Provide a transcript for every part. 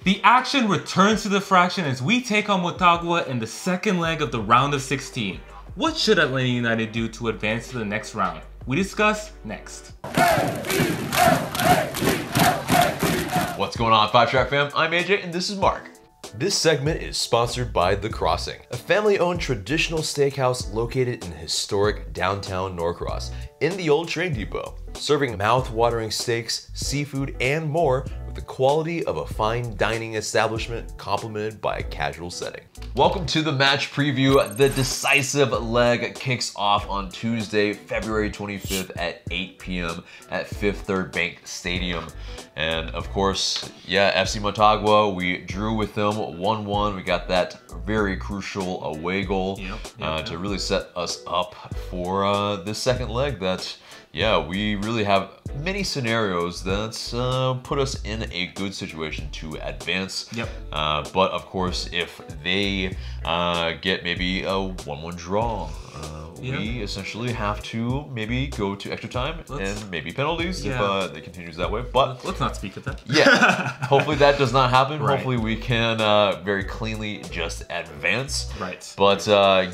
The action returns to the fraction as we take on Motagua in the second leg of the round of 16. What should Atlanta United do to advance to the next round? We discuss next. What's going on, 5-Track fam? I'm AJ and this is Mark. This segment is sponsored by The Crossing, a family-owned traditional steakhouse located in historic downtown Norcross, in the old train depot, serving mouth-watering steaks, seafood, and more with the quality of a fine dining establishment complemented by a casual setting. Welcome to the match preview. The decisive leg kicks off on Tuesday, February 25th at 8 p.m. at Fifth Third Bank Stadium. And of course, yeah, FC Motagua, we drew with them 1-1. We got that very crucial away goal to really set us up for this second leg that, yeah, we really have many scenarios that put us in a good situation to advance. But of course, if they get maybe a 1-1 draw, we essentially have to maybe go to extra time and maybe penalties if they continues that way. But let's not speak of that. Yeah, hopefully that does not happen. Hopefully we can very cleanly just advance. But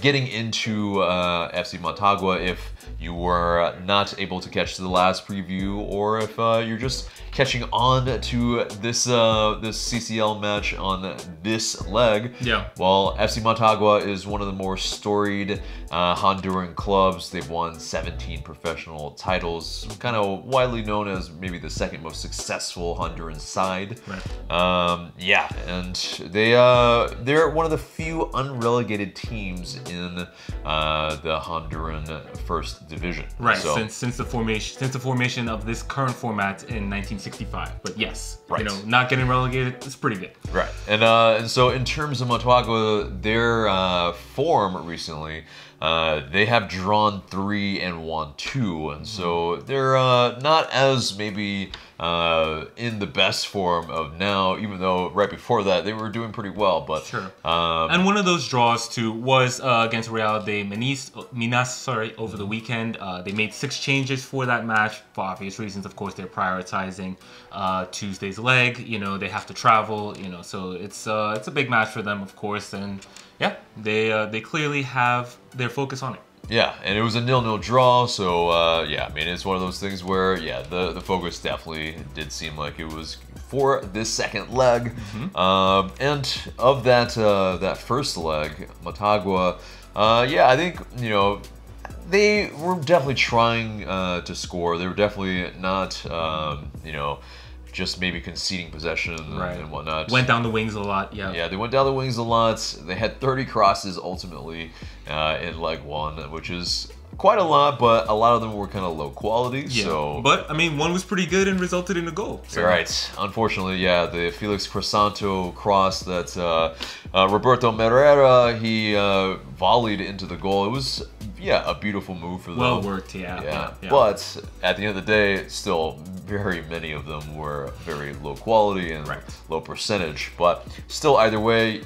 getting into FC Motagua, if you were not able to catch the last preview, or if you're just catching on to this this CCL match on this leg, well, FC Motagua is one of the more storied Honduran clubs. They've won 17 professional titles, kind of widely known as maybe the second most successful Honduran side. Yeah, and they're one of the few unrelegated teams in the Honduran First Division. So, since the formation of this current format in 1965. But yes, you know, not getting relegated, it's pretty good. And so in terms of Motagua, their form recently, they have drawn 3 and won 2, and so they're not as maybe in the best form of now, even though right before that they were doing pretty well. But and one of those draws too was against Real de Minas over the weekend. They made 6 changes for that match for obvious reasons. Of course, they're prioritizing Tuesday's leg. You know, they have to travel. You know, so it's a big match for them, of course, and yeah, they clearly have their focus on it. Yeah, and it was a 0-0 draw, so yeah, I mean, it's one of those things where, yeah, the focus definitely did seem like it was for this second leg. And of that that first leg, Motagua, yeah, I think, you know, they were definitely trying to score. They were definitely not, you know, just maybe conceding possession and whatnot. Went down the wings a lot, Yeah, they went down the wings a lot. They had 30 crosses ultimately in leg 1, which is quite a lot, but a lot of them were kind of low quality. So, but I mean, one was pretty good and resulted in a goal. So. Unfortunately, yeah, the Felix Crisanto cross that Roberto Merera, he volleyed into the goal. It was, yeah, a beautiful move for them. Well worked, yeah. But at the end of the day, still, very many of them were very low quality and low percentage. But still, either way,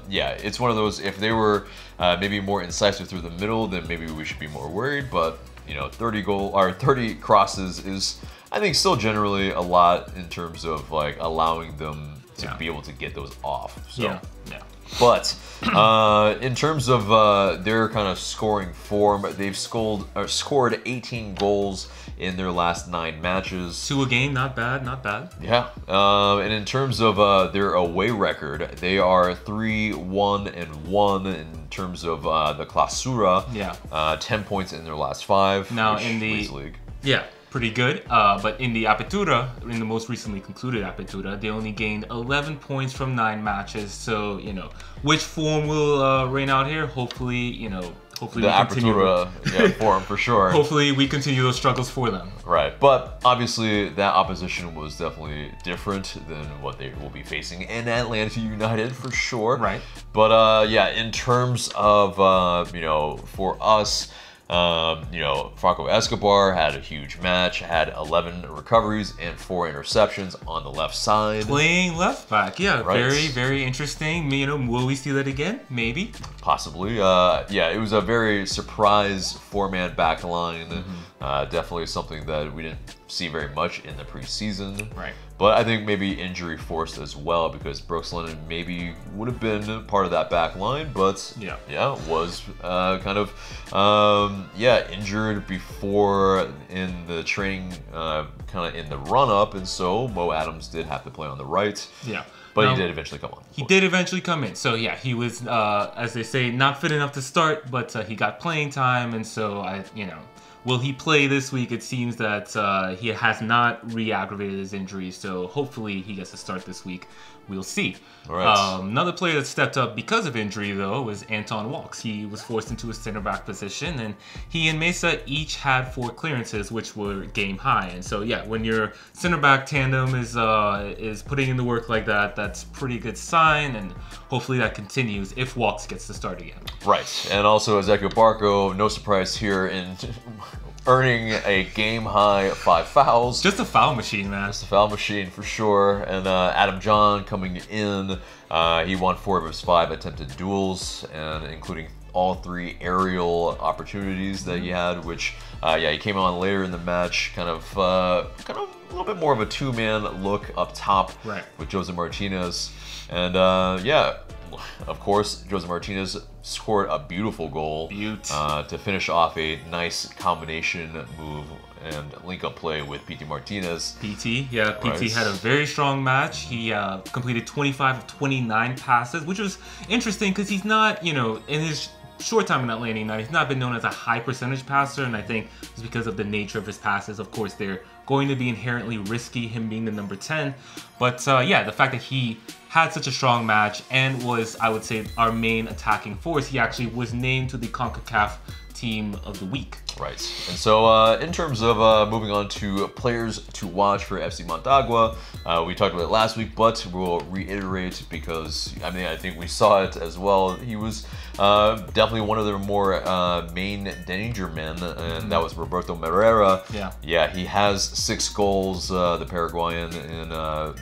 yeah, it's one of those, if they were maybe more incisive through the middle, then maybe we should be more worried. But, you know, 30 crosses is, I think, still generally a lot in terms of like allowing them to be able to get those off. So. But in terms of their kind of scoring form, they've scored 18 goals in their last 9 matches. 2 a game, not bad, not bad. Yeah, and in terms of their away record, they are 3-1-1 in terms of the Clausura. 10 points in their last 5. Now in the league. Pretty good, but in the Apertura, in the most recently concluded Apertura, they only gained 11 points from 9 matches. So, you know, which form will reign out here? Hopefully, you know, hopefully the Apertura form for sure. Hopefully we continue those struggles for them. But obviously that opposition was definitely different than what they will be facing in Atlanta United for sure. But yeah, in terms of, you know, for us, you know, Franco Escobar had a huge match, had 11 recoveries and 4 interceptions on the left side. Playing left back, very, very interesting. You know, will we see that again? Maybe. Possibly. Yeah, it was a very surprise 4-man back line Definitely something that we didn't see very much in the preseason. Right. But I think maybe injury forced as well, because Brooks Lennon maybe would have been part of that back line, but was kind of injured before in the training, kind of in the run up, and so Mo Adams did have to play on the right. Yeah. But he did eventually come on. He did eventually come in. So yeah, he was, as they say, not fit enough to start, but he got playing time, and so will he play this week? It seems that he has not re-aggravated his injury, so hopefully he gets to start this week. We'll see. All right. Another player that stepped up because of injury, though, was Anton Walkes. He was forced into a center back position, and he and Mesa each had 4 clearances, which were game high. And so, yeah, when your center back tandem is putting in the work like that, that's a pretty good sign, and hopefully that continues if Walkes gets to start again. Right, and also Ezequiel Barco, no surprise here in earning a game-high 5 fouls. Just a foul machine, man. Just a foul machine for sure. And Adam John coming in, he won 4 of his 5 attempted duels, and including all 3 aerial opportunities that he had, which he came on later in the match, kind of a little bit more of a 2-man look up top, right, with Jose Martinez. And of course, Jose Martinez scored a beautiful goal to finish off a nice combination move and link-up play with Petey Martinez. Petey had a very strong match. He completed 25 of 29 passes, which was interesting because he's not, in his short time in Atlanta United, he's not been known as a high percentage passer, and I think it's because of the nature of his passes. Of course, they're going to be inherently risky, him being the number 10. But the fact that he had such a strong match and was, I would say, our main attacking force, he actually was named to the CONCACAF Team of the Week. Right. And so in terms of moving on to players to watch for FC Motagua, we talked about it last week, but we'll reiterate because, I think we saw it as well. He was definitely one of their more main danger men, and that was Roberto Merera. Yeah, he has 6 goals, the Paraguayan, in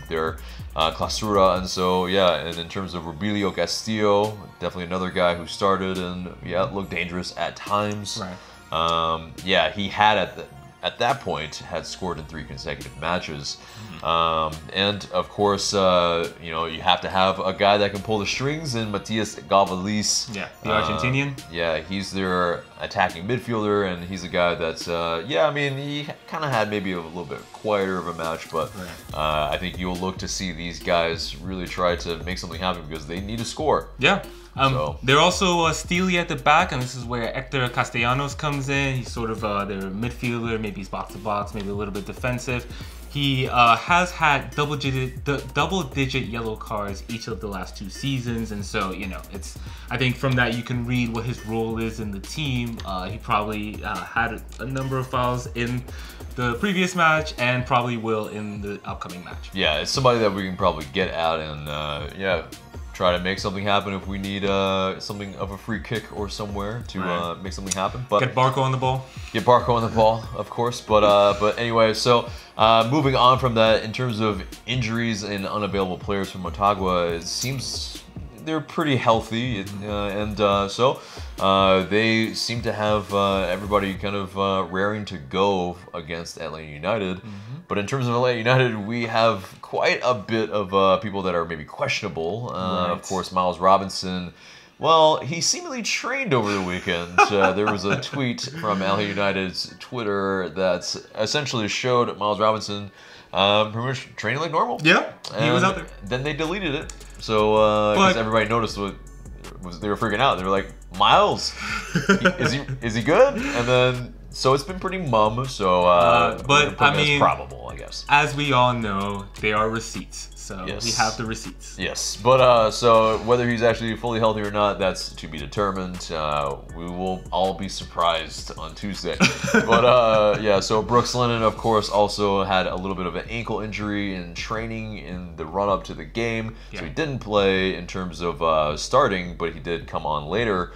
their Clausura, and so and in terms of Rubilio Castillo, definitely another guy who started and looked dangerous at times. Right. He had at that point had scored in 3 consecutive matches, and of course you have to have a guy that can pull the strings, and Matias Galvalis, the Argentinian. He's their attacking midfielder, and he's a guy that's he kind of had maybe a little bit quieter of a match, but I think you'll look to see these guys really try to make something happen because they need to score. They're also steely at the back, and this is where Hector Castellanos comes in. He's sort of their midfielder, maybe he's box-to-box, maybe a little bit defensive. He has had double-digit yellow cards each of the last 2 seasons, and so, I think from that you can read what his role is in the team. He probably had a number of fouls in the previous match and probably will in the upcoming match. Yeah, it's somebody that we can probably get out and, try to make something happen if we need something of a free kick or somewhere to make something happen. But get Barco on the ball. Get Barco on the ball, of course. But anyway, so moving on from that, in terms of injuries and unavailable players from Motagua, it seems they're pretty healthy, so they seem to have everybody kind of raring to go against Atlanta United. But in terms of Atlanta United, we have quite a bit of people that are maybe questionable. Of course, Miles Robinson. Well, he seemingly trained over the weekend. There was a tweet from Atlanta United's Twitter that essentially showed Miles Robinson pretty much training like normal. Yeah, he was out there. Then they deleted it. So because everybody noticed they were freaking out. They were like, Miles, is he good? And then so it's been pretty mum. So but I mean, it's probable, I guess. As we all know, they are receipts. So we have the receipts. Yes, but so whether he's actually fully healthy or not, that's to be determined. We will all be surprised on Tuesday. But so Brooks Lennon, of course, also had a little bit of an ankle injury in training in the run-up to the game. So he didn't play in terms of starting, but he did come on later.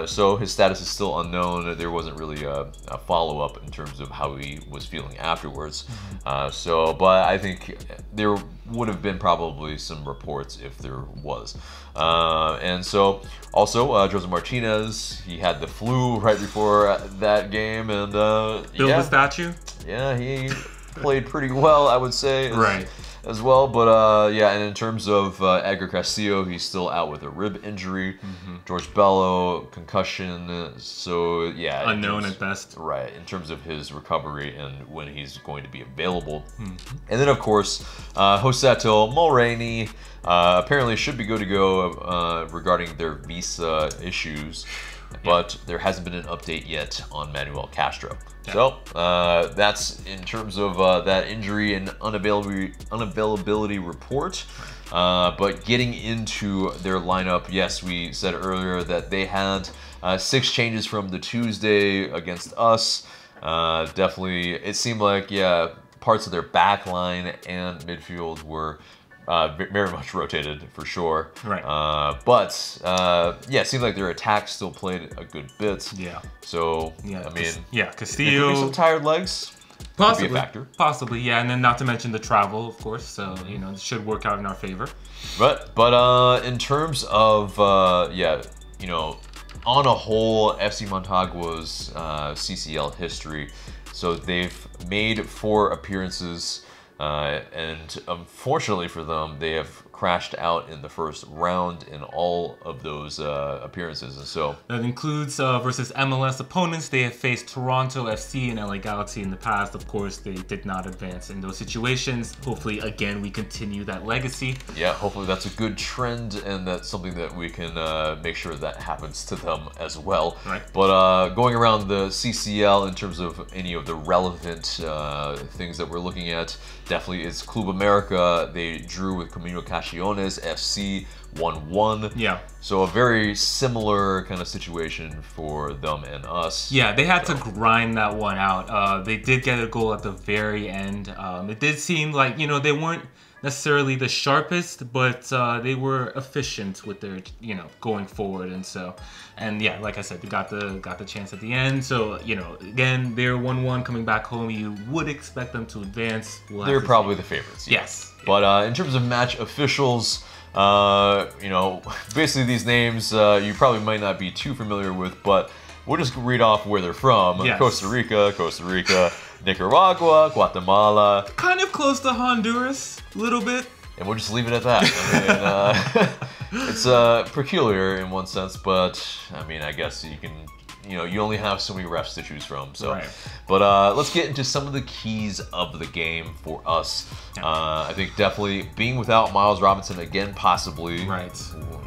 So his status is still unknown. There wasn't really a follow-up in terms of how he was feeling afterwards. But I think there would have been probably some reports if there was. And so also Jose Martinez, he had the flu right before that game, and build a statue. Yeah, he played pretty well, I would say. Right. As well, but yeah, and in terms of Edgar Castillo, he's still out with a rib injury. George Bello, concussion, so yeah. Unknown at best. Right, in terms of his recovery and when he's going to be available. And then, of course, Joseto Mulroney apparently should be good to go regarding their visa issues. But there hasn't been an update yet on Manuel Castro. Yeah. So that's in terms of that injury and unavailability report. But getting into their lineup, yes, we said earlier that they had 6 changes from the Tuesday against us. Definitely, it seemed like, yeah, parts of their back line and midfield were very much rotated for sure. Right. But yeah, it seems like their attack still played a good bit. Yeah. So yeah, I mean, Castillo. There could be some tired legs. Possibly. Could be a factor. Possibly, yeah, and then not to mention the travel, of course. So you know, it should work out in our favor. But in terms of yeah, you know, on a whole, FC Montagua's CCL history, so they've made 4 appearances. And unfortunately for them, they have crashed out in the first round in all of those appearances. And so that includes versus MLS opponents. They have faced Toronto FC and LA Galaxy in the past. Of course, they did not advance in those situations. Hopefully, again, we continue that legacy. Yeah, hopefully that's a good trend, and that's something that we can make sure that happens to them as well. Right. But going around the CCL in terms of any of the relevant things that we're looking at, definitely it's Club America. They drew with Comunicaciones FC 1-1. Yeah. So a very similar kind of situation for them and us. Yeah, they had to grind that one out. They did get a goal at the very end. It did seem like, you know, they weren't necessarily the sharpest, but they were efficient with their, you know, going forward. And so, and yeah, like I said, they got the chance at the end. So, you know, again, they're 1-1 coming back home. You would expect them to advance. They're probably the favorites. Yeah. Yes. But in terms of match officials, you know, basically these names you probably might not be too familiar with, but we'll just read off where they're from. Yes. Costa Rica, Nicaragua, Guatemala. Kind of close to Honduras, a little bit. And we'll just leave it at that. I mean, it's peculiar in one sense, but I mean, I guess you can, you know, you only have so many refs to choose from. So, right. But let's get into some of the keys of the game for us. I think definitely being without Miles Robinson again, possibly. Right.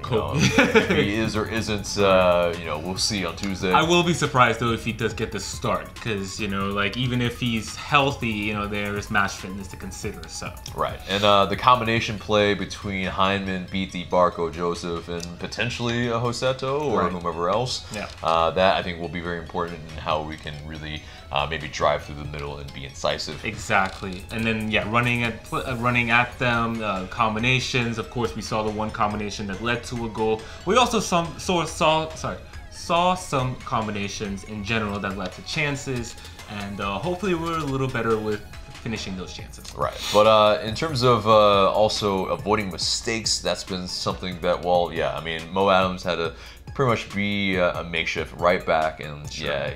You know, if he is or isn't, you know, we'll see on Tuesday. I will be surprised though if he does get the start, because you know, like even if he's healthy, you know, there is match fitness to consider. So. Right. And the combination play between Heinemann, Beatty, Barco, Joseph, and potentially Joseto or whomever else. Yeah. That I think will be very important in how we can really maybe drive through the middle and be incisive. Exactly. And then yeah, running at them, combinations. Of course, we saw the one combination that led to a goal. We also saw some combinations in general that led to chances, and hopefully we're a little better with finishing those chances. Right. But in terms of also avoiding mistakes, that's been something that, well, yeah, I mean, Mo Adams had to pretty much be a makeshift right back, and sure. Yeah,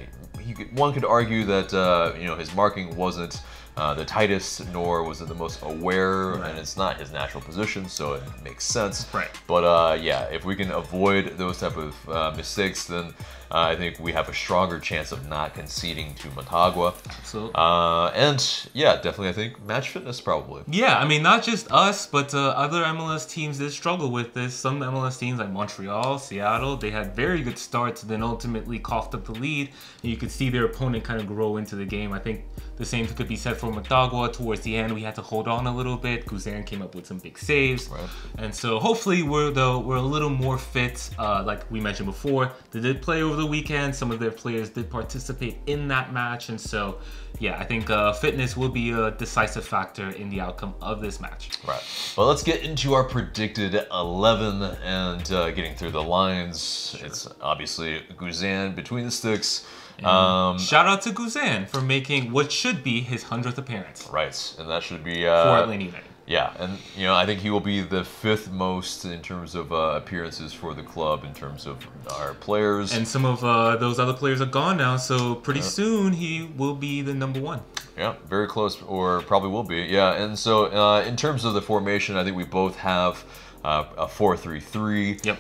one could argue that you know, his marking wasn't the tightest, nor was it the most aware, and it's not his natural position, so it makes sense. Right. But yeah, if we can avoid those type of mistakes, then I think we have a stronger chance of not conceding to Motagua. Absolutely. And yeah, definitely I think match fitness probably. Yeah, I mean, not just us, but other MLS teams did struggle with this. Some MLS teams like Montreal, Seattle, they had very good starts, then ultimately coughed up the lead. And you could see their opponent kind of grow into the game. I think the same could be said for Motagua. Towards the end, we had to hold on a little bit. Guzan came up with some big saves. Right. And so hopefully we're a little more fit. Like we mentioned before, they did play over the weekend. Some of their players did participate in that match. And so, yeah, I think fitness will be a decisive factor in the outcome of this match. Right. Well, let's get into our predicted 11 and getting through the lines. Sure. It's obviously Guzan between the sticks. Shout out to Guzan for making what should be his 100th appearance. Right, and that should be for Atlanta United. Yeah, and I think he will be the 5th most in terms of appearances for the club in terms of our players. And some of those other players are gone now, so pretty soon he will be the number 1. Yeah, very close, or probably will be. Yeah, and so in terms of the formation, I think we both have a 4-3-3. Yep.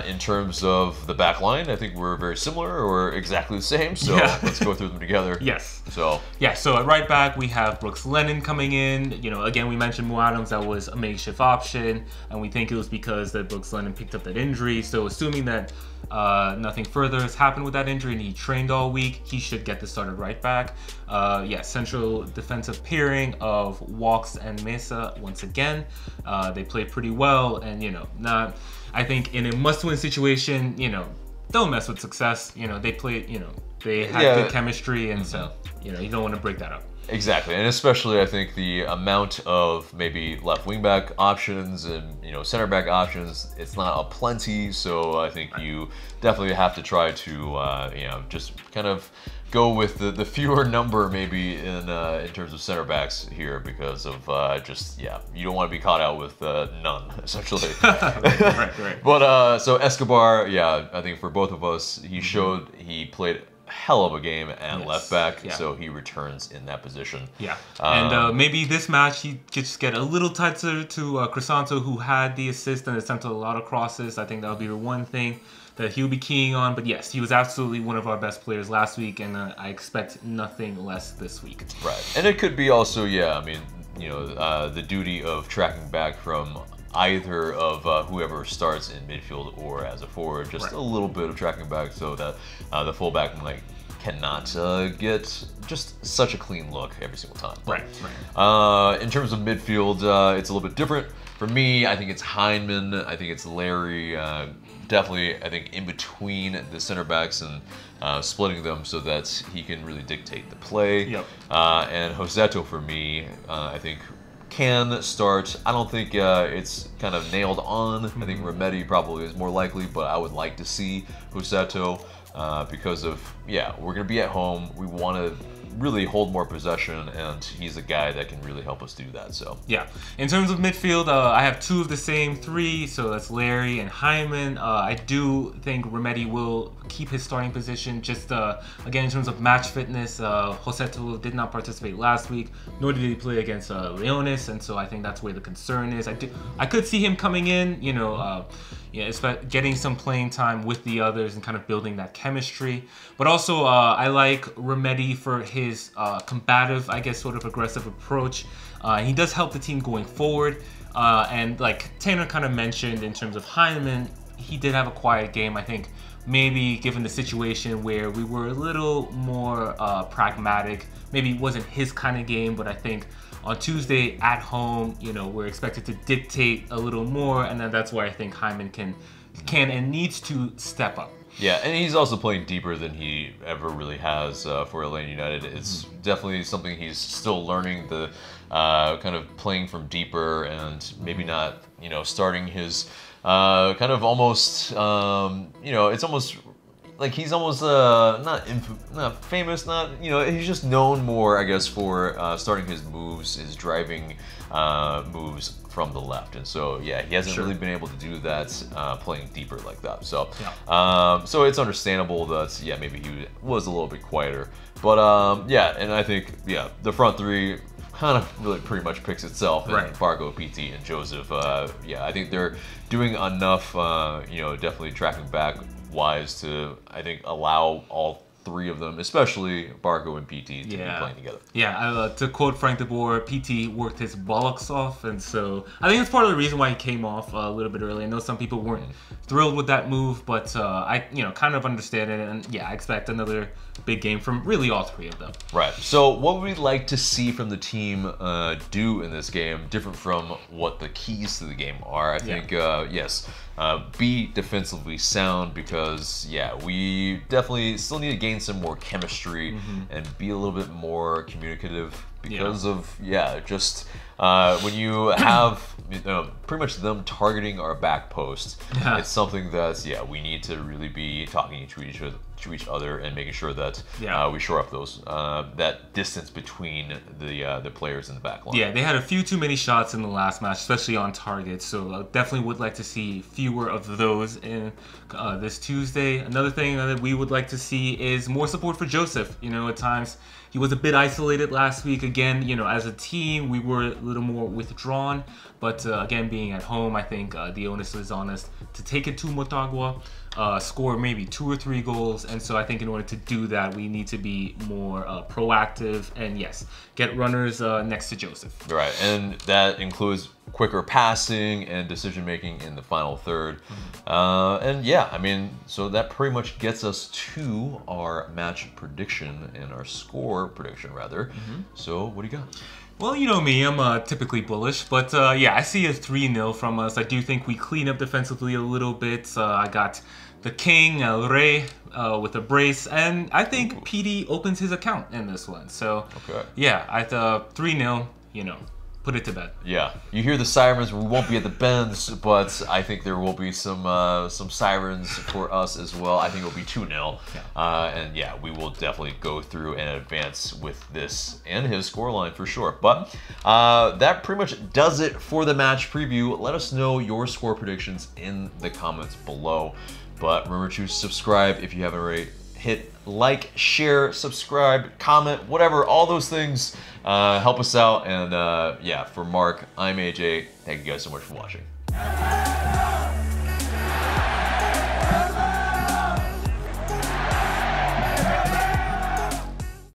In terms of the back line, I think we're very similar or exactly the same. So let's go through them together. Yes. So at right back we have Brooks Lennon coming in. Again, we mentioned Mo Adams, that was a makeshift option, and we think it was because that Brooks Lennon picked up that injury. So assuming that nothing further has happened with that injury and he trained all week, he should get the start at right back. Central defensive pairing of Walks and Mesa once again. They played pretty well, and I think in a must-win situation, don't mess with success. They played, they had good chemistry, and so, you don't want to break that up. Exactly, and especially I think the amount of maybe left wing back options and center back options, it's not a plenty. So I think you definitely have to try to just kind of go with the fewer number maybe in terms of center backs here, because of you don't want to be caught out with none essentially. right. But so Escobar, I think for both of us, he showed he played hell of a game at left back, so he returns in that position. Yeah, and maybe this match he just get a little tighter to Crisanto, who had the assist and attempted a lot of crosses. I think that would be the one thing that he'll be keying on. But yes, he was absolutely one of our best players last week, and I expect nothing less this week. Right, and it could be also, the duty of tracking back from either of whoever starts in midfield or as a forward, just a little bit of tracking back so that the fullback cannot get just such a clean look every single time. But, in terms of midfield, it's a little bit different. For me, I think it's Heinemann, I think it's Larry, definitely I think in between the center backs and splitting them so that he can really dictate the play. Yep. And Joseto for me, I think can start. I don't think it's kind of nailed on. I think Remedi probably is more likely, but I would like to see Joseto because of, we're going to be at home. We want to really hold more possession, and he's a guy that can really help us do that. So in terms of midfield, I have 2 of the same 3, so that's Larry and Hyman. I do think Remedi will keep his starting position. Just again, in terms of match fitness, Joseto did not participate last week, nor did he play against Leones, and so I think that's where the concern is. I could see him coming in, getting some playing time with the others and kind of building that chemistry. But also, I like Remedi for his combative, I guess, sort of aggressive approach. He does help the team going forward. And like Tanner kind of mentioned in terms of Heinemann, he did have a quiet game. I think maybe given the situation where we were a little more pragmatic, maybe it wasn't his kind of game, but I think on Tuesday at home, we're expected to dictate a little more, and then that's where I think Hyman can and needs to step up. Yeah, and he's also playing deeper than he ever really has for Atlanta United. It's definitely something he's still learning, the kind of playing from deeper and maybe not, starting his kind of almost, it's almost like he's almost not famous, he's just known more, I guess, for starting his moves, his driving moves from the left, and so he hasn't really been able to do that playing deeper like that. So so it's understandable that maybe he was a little bit quieter, but and I think the front 3 kind of really pretty much picks itself. And Fargo, PT, and Joseph, I think they're doing enough, definitely tracking back wise to, I think, allow all 3 of them, especially Barco and PT, to be playing together. To quote Frank de Boer, PT worked his bollocks off, and so I think that's part of the reason why he came off a little bit early. I know some people weren't thrilled with that move, but I kind of understand it, and I expect another big game from really all 3 of them. Right. So what would we like to see from the team do in this game, different from what the keys to the game are? I think, be defensively sound, because we definitely still need to gain some more chemistry and be a little bit more communicative because of just when you have pretty much them targeting our back post, it's something that we need to really be talking to each other and making sure that we shore up those that distance between the players in the back line. Yeah, they had a few too many shots in the last match, especially on target. So definitely would like to see fewer of those in this Tuesday. Another thing that we would like to see is more support for Joseph. At times he was a bit isolated last week. Again, as a team, we were a little more withdrawn. But again, being at home, I think the onus is on us to take it to Motagua, score maybe 2 or 3 goals. And so I think in order to do that, we need to be more proactive and, yes, get runners next to Joseph. Right, and that includes quicker passing and decision making in the final third. And so that pretty much gets us to our match prediction and our score prediction, rather. So what do you got? Well, you know me, I'm typically bullish, but I see a 3-0 from us. I do think we clean up defensively a little bit. I got the King, El Rey, with a brace, and I think Petey opens his account in this one. So, I thought 3-0, put it to bed. Yeah, you hear the sirens. We won't be at the bends, but I think there will be some sirens for us as well. I think it'll be 2-0, and we will definitely go through and advance with this and his scoreline for sure. But that pretty much does it for the match preview. Let us know your score predictions in the comments below. But remember to subscribe if you haven't already. Hit like, share, subscribe, comment, whatever, all those things help us out. And for Mark, I'm AJ. Thank you guys so much for watching.